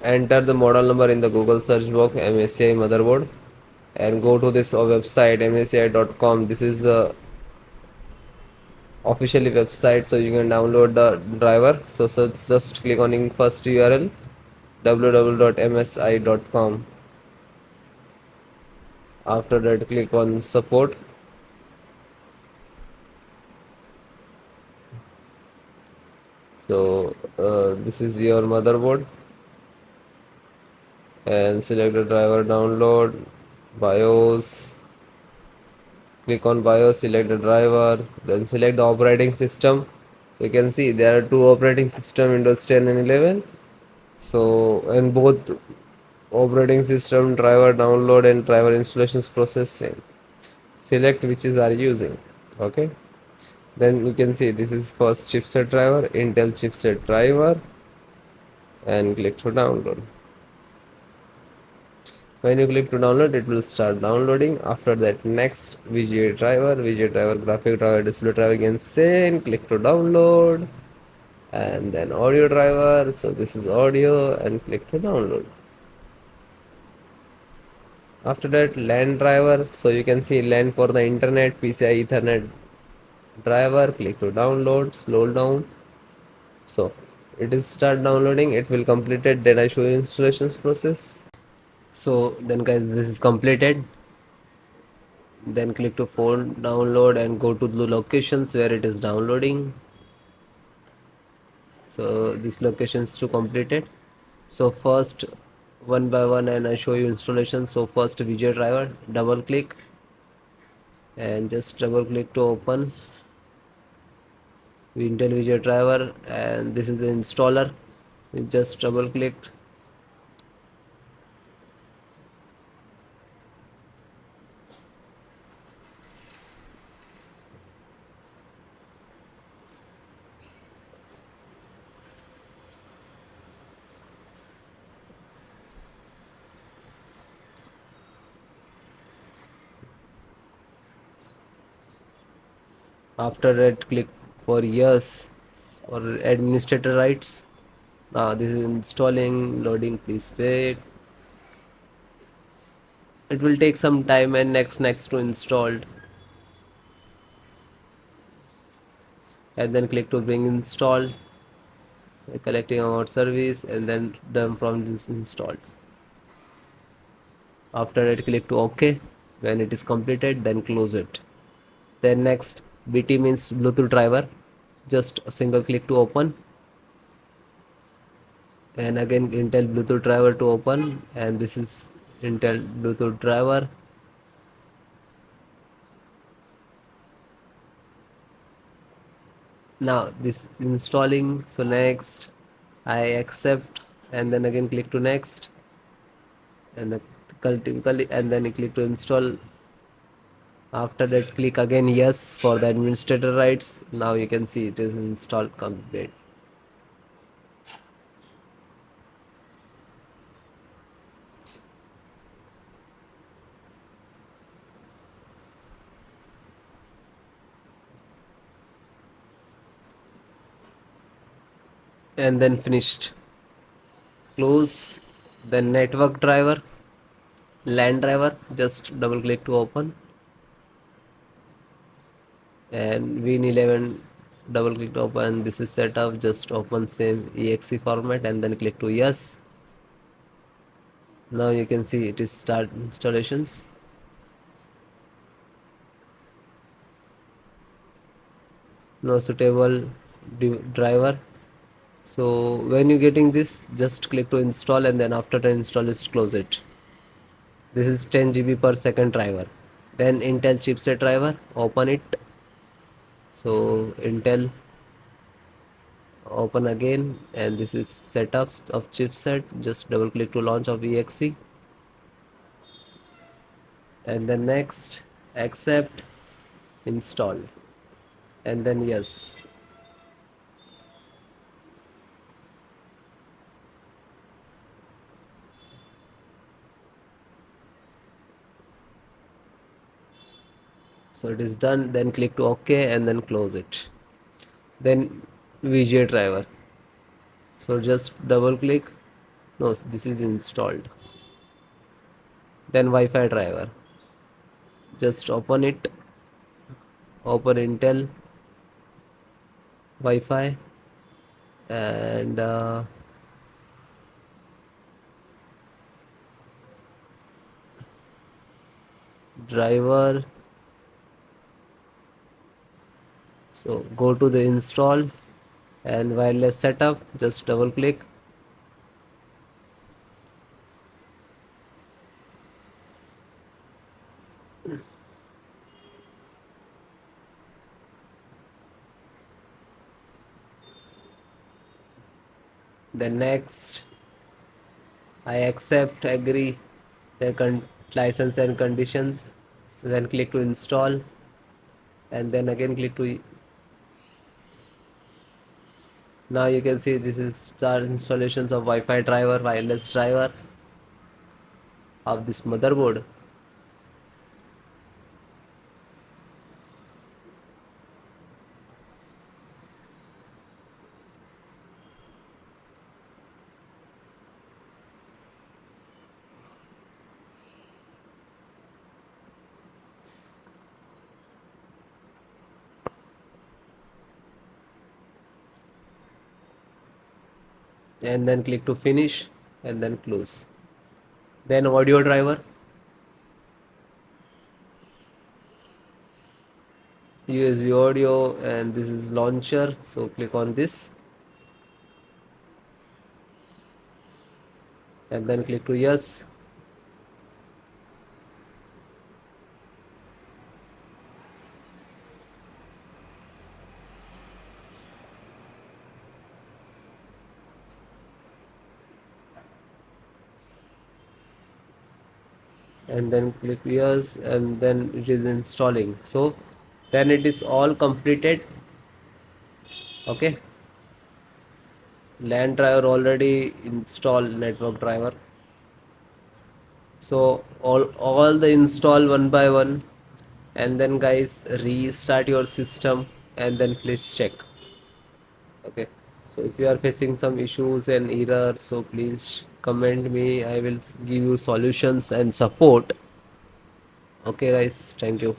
enter the model number in the Google search box MSI motherboard and go to this website msi.com. This is the officially website, so you can download the driver. So just click on in first URL www.msi.com. After that click on support. So this is your motherboard and select the driver download BIOS. Click on BIOS, select the driver, then select the operating system. So you can see there are two operating system, Windows 10 and 11. So in both operating system driver download and driver installations process same. Select which is are using. Okay. Then you can see this is first chipset driver, Intel chipset driver, and click to download. When you click to download, it will start downloading. After that, next VGA driver, graphic driver, display driver, again same, click to download, and then audio driver. So this is audio, and click to download. After that, LAN driver. So you can see LAN for the internet, PCI Ethernet driver. Click to download. Slow down. So it is start downloading. It will complete it. Then I show you installations process. So then guys, this is completed. Then click to phone download and go to the locations where it is downloading. So this locations to complete it. So first one by one, and I show you installation. So first VGA driver, double click and just double click to open Intel VGA driver, and this is the installer. You just double click. After that, click for yes or administrator rights. Now this is installing, loading, please wait. It will take some time, and next to installed, and then click to bring installed, collecting amount service, and then done from this installed. After that, click to OK. When it is completed, then close it. Then next, BT means Bluetooth driver. Just a single click to open, and again Intel Bluetooth driver to open, and this is Intel Bluetooth driver. Now this is installing. So next I accept, and then again click to next, and typically, and then click to install. After that, click again yes for the administrator rights. Now you can see it is installed complete. And then finished. Close. Then network driver, LAN driver, just double click to open, and Win11 double click to open. This is set up, just open same exe format and then click to yes. Now you can see it is start installations. No suitable driver. So when you getting this, just click to install, and then after the install, just close it. This is 10 GB per second driver. Then Intel chipset driver, open it. So Intel, open again, and this is setups of chipset. Just double click to launch of exe, and then next, accept, install, and then yes. So it is done. Then click to OK and then close it. Then VGA driver. So just double click No, this is installed. Then Wi-Fi driver. Just open it. Open Intel Wi-Fi and driver. So go to the install and wireless setup. Just double click. Then next, I accept, agree the license and conditions. Then click to install and then again click to. Now you can see this is start installations of Wi-Fi driver, wireless driver of this motherboard. And then click to finish and then close. Then audio driver, USB audio, and this is launcher. So click on this and then click to yes. And then click yes and then it is installing. So then it is all completed. Okay, LAN driver already installed, network driver. So all the install one by one, and then guys restart your system and then please check. Okay, so if you are facing some issues and errors, so please comment me, I will give you solutions and support. Okay guys, thank you.